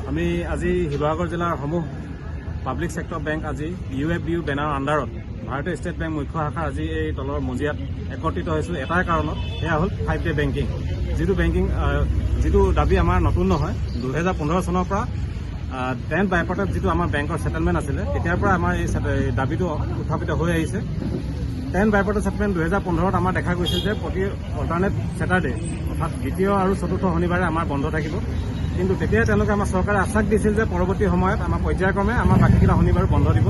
আমি আজি শিৱসাগৰ জিলাৰ সমূহ পাব্লিক সেক্টৰ বেংক আজি UFBU বেনাৰ আণ্ডাৰত ভাৰতীয় ষ্টেট বেংক মুখ্য শাখা আজি এই তলৰ মজিয়াত একত্ৰিত হৈছোঁ এটাই কাৰণত, সেয়া হ'ল 5-day বেংকিং। যিটো দাবী আমাৰ নতুন নহয়, 2015 চনৰ পৰা 10th বাইপাৰ্টত যিটো আমাৰ বেংকৰ ছেটেলমেণ্ট আছিলে তেতিয়াৰ পৰা আমাৰ এই দাবীটো উত্থাপিত হৈ আহিছে। 10th বাইপাৰ্টৰ ছেটেলমেণ্ট 2015ত আমাৰ দেখা গৈছিল যে প্ৰতি অল্টাৰনেট ছেটাৰডে অৰ্থাৎ দ্বিতীয় আৰু চতুৰ্থ শনিবাৰে আমাৰ বন্ধ থাকিব। কিন্তু তেতিয়াই তেওঁলোকে আমাৰ চৰকাৰে আশ্বাস দিছিল যে পৰৱৰ্তী সময়ত আমাৰ পৰ্যায়ক্ৰমে আমাৰ বাকীকেইটা শনিবাৰ বন্ধ দিব।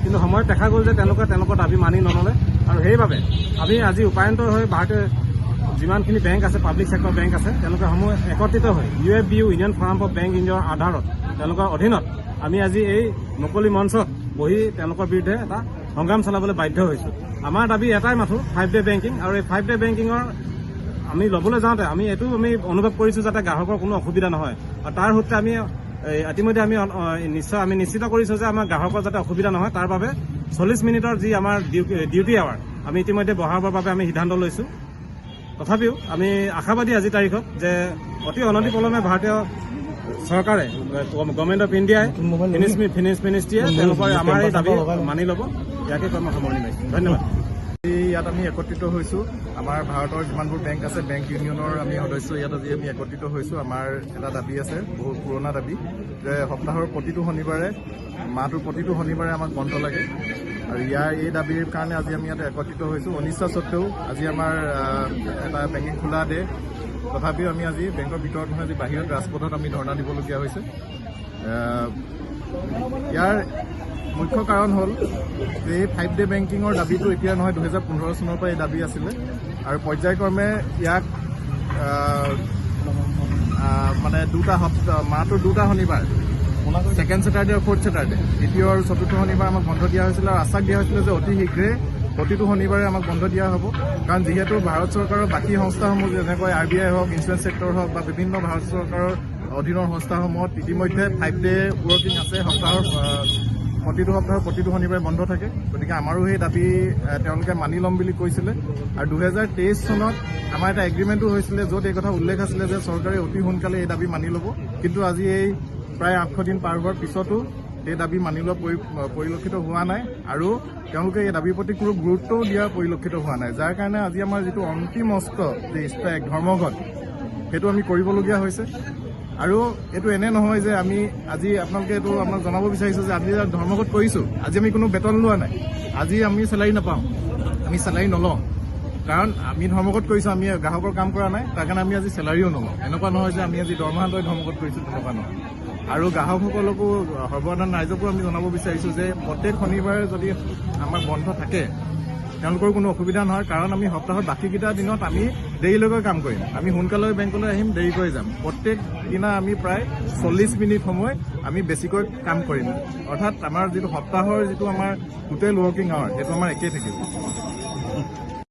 কিন্তু সময়ত দেখা গ'ল যে তেওঁলোকৰ দাবী মানি নল'লে, আৰু সেইবাবে আমি আজি উপায়ন্তৰ হৈ ভাৰতীয় যিমানখিনি বেংক আছে, পাব্লিক ছেক্টৰ বেংক আছে, তেওঁলোকে সমূহ একত্ৰিত হৈ UFBU Indian forum of bank ইণ্ডিয়াৰ আধাৰত তেওঁলোকৰ অধীনত আমি আজি এই মুকলি মঞ্চত বহি তেওঁলোকৰ বিৰুদ্ধে এটা সংগ্ৰাম চলাবলৈ বাধ্য হৈছোঁ। আমাৰ দাবী এটাই মাথো, 5-day বেংকিং। আৰু এই 5-day বেংকিঙৰ আমি ল'বলৈ যাওঁতে আমি অনুভৱ কৰিছোঁ যাতে গ্ৰাহকৰ কোনো অসুবিধা নহয়, আৰু তাৰ সূত্ৰে আমি ইতিমধ্যে আমি নিশ্চিত কৰিছোঁ যে আমাৰ গ্ৰাহকৰ যাতে অসুবিধা নহয়, তাৰ বাবে 40 মিনিটৰ যি আমাৰ ডিউটি আৱাৰ আমি ইতিমধ্যে বঢ়াবৰ বাবে আমি সিদ্ধান্ত লৈছোঁ। তথাপিও আমি আশাবাদী আজিৰ তাৰিখত যে অতি অনতিপলমে ভাৰতীয় চৰকাৰে, গভৰ্ণমেণ্ট অফ ইণ্ডিয়াই, ফিনান্স মিনিষ্ট্ৰীয়ে তেওঁলোকৰ আমাৰ এই দাবী মানি ল'ব। ইয়াকে কৈ মই সামৰণি মাৰিছোঁ। ধন্যবাদ। ইয়াত আমি একত্ৰিত হৈছোঁ। আমাৰ ভাৰতৰ যিমানবোৰ বেংক আছে, বেংক ইউনিয়নৰ আমি সদস্য ইয়াত আজি আমি একত্ৰিত হৈছোঁ। আমাৰ এটা দাবী আছে, বহুত পুৰণা দাবী, যে সপ্তাহৰ প্ৰতিটো শনিবাৰে, মাহটোৰ প্ৰতিটো শনিবাৰে আমাক বন্ধ লাগে। আৰু এই দাবীৰ কাৰণে আজি আমি ইয়াত একত্ৰিত হৈছোঁ। অনিচ্ছা স্বত্বেও আজি আমাৰ এটা বেংকিং খোলা ডে, তথাপিও আমি আজি বেংকৰ ভিতৰত নহয়, আজি বাহিৰত ৰাজপথত আমি ধৰ্ণা দিবলগীয়া হৈছে। ইয়াৰ মুখ্য কাৰণ হ'ল যে এই 5-day বেংকিঙৰ দাবীটো এতিয়া নহয়, 2015 চনৰ পৰা এই দাবী আছিলে, আৰু পৰ্যায়ক্ৰমে ইয়াক মানে মাহটোৰ দুটা শনিবাৰ, ছেকেণ্ড ছেটাৰডে আৰু ফ'ৰ্থ ছেটাৰডে, দ্বিতীয় আৰু চতুৰ্থ শনিবাৰ আমাক বন্ধ দিয়া হৈছিলে, আৰু আশ্বাস দিয়া হৈছিলে যে অতি শীঘ্ৰে প্ৰতিটো শনিবাৰে আমাক বন্ধ দিয়া হ'ব। কাৰণ যিহেতু ভাৰত চৰকাৰৰ বাকী সংস্থাসমূহ যেনেকৈ RBI হওক, ইঞ্চুৰেঞ্চ ছেক্টৰ হওক, বা বিভিন্ন ভাৰত চৰকাৰৰ অধীনৰ সংস্থাসমূহত ইতিমধ্যে 5-day ৱৰ্কিং আছে। প্ৰতিটো সপ্তাহৰ প্ৰতিটো শনিবাৰে বন্ধ থাকে। গতিকে আমাৰো সেই দাবী তেওঁলোকে মানি ল'ম বুলি কৈছিলে। আৰু 2023 চনত আমাৰ এটা এগ্ৰিমেণ্টো হৈছিলে, য'ত এই কথা উল্লেখ আছিলে যে চৰকাৰে অতি সোনকালে এই দাবী মানি ল'ব। কিন্তু আজি এই প্ৰায় 800 দিন পাৰ হোৱাৰ পিছতো এই দাবী মানি লোৱা পৰিলক্ষিত হোৱা নাই, আৰু তেওঁলোকে এই দাবীৰ প্ৰতি কোনো গুৰুত্বও দিয়া পৰিলক্ষিত হোৱা নাই। যাৰ কাৰণে আজি আমাৰ যিটো অন্তিম অস্ত্ৰ, যে ষ্ট্ৰাইক, ধৰ্মঘট, সেইটো আমি কৰিবলগীয়া হৈছে। আৰু এইটো এনে নহয় যে আমি আজি আপোনালোকে এইটো আপোনাক জনাব বিচাৰিছোঁ যে আজি ধৰ্মঘট কৰিছোঁ, আজি আমি কোনো বেতন লোৱা নাই, আজি আমি চেলাৰী নাপাওঁ, আমি চেলাৰী নলওঁ। কাৰণ আমি ধৰ্মঘট কৰিছোঁ, আমি গ্ৰাহকৰ কাম কৰা নাই, তাৰ কাৰণে আমি আজি চেলাৰীও নলওঁ। এনেকুৱা নহয় যে আমি আজি দৰমহা লৈ ধৰ্মঘট কৰিছোঁ, তেনেকুৱা নহয়। আৰু গ্ৰাহকসকলকো, সৰ্বসাধাৰণ ৰাইজকো আমি জনাব বিচাৰিছোঁ যে প্ৰত্যেক শনিবাৰে যদি আমাৰ বন্ধ থাকে, তেওঁলোকৰ কোনো অসুবিধা নহয়। কাৰণ আমি সপ্তাহত বাকীকেইটা দিনত আমি দেৰিলৈকে কাম কৰিম, আমি সোনকালে বেংকলৈ আহিম, দেৰিকৈ যাম। প্ৰত্যেক দিনা আমি প্ৰায় 40 মিনিট সময় আমি বেছিকৈ কাম কৰিম। অৰ্থাৎ আমাৰ যিটো সপ্তাহৰ যিটো আমাৰ টোটেল ৱৰ্কিং আৱাৰ, সেইটো আমাৰ একেই থাকিব।